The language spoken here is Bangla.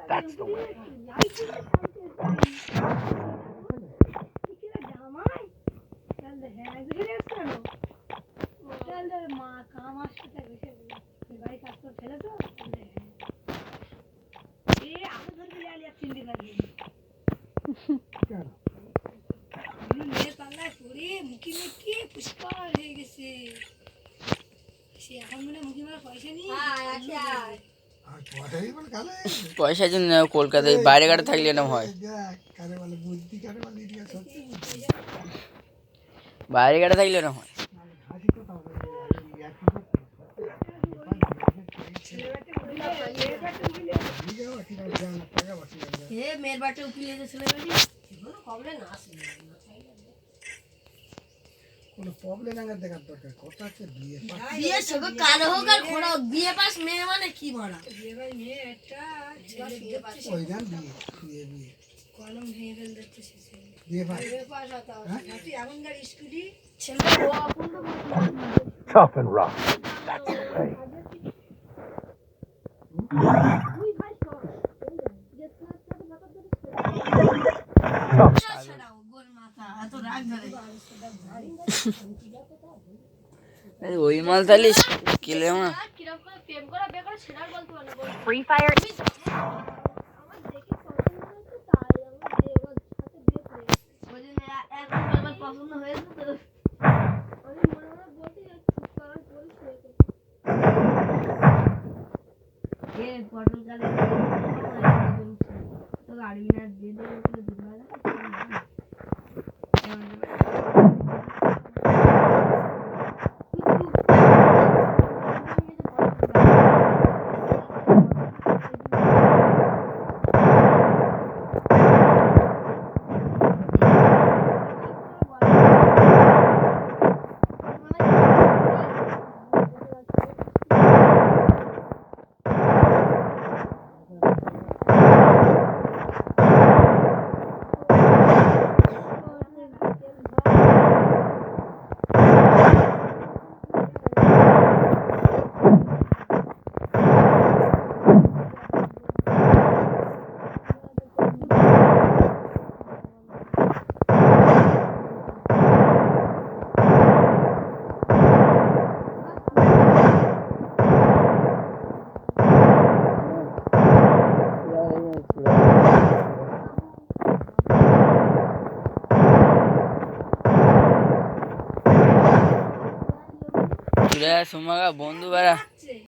That's the way. পয়সার জন্য কলকাতায় বাইরে ঘাটে থাকলে এরকম হয়, বাইরে ঘাটে থাকলে এরকম হয়। মেয়ের বাড়িতে উকিল ছেলে কোনো প্রবলেম আগে দেখার দরকার, কথা হচ্ছে বিয়ে বিয়ে সবে কালো হোক আর খোড়া হোক, বিয়ে পাস মেয়ে মানে কি মারা বিয়ে ভাই মেয়ে একটা ছেলে বিয়ে পাস ওই গান বিয়ে কলম ভেঙে ফেল দিচ্ছে বিয়ে পাস হতো নাকি এমন গাড়ি স্কুটি ছেলে ও আপন তো Tough and rough. That's the way. ওই মাল তাহলে কেলে আমার Free Fire. পছন্দ হয়েছে তো পটল গাড়ি তো গাড়ি না দিয়ে সুমাগা বন্ধু বেড়া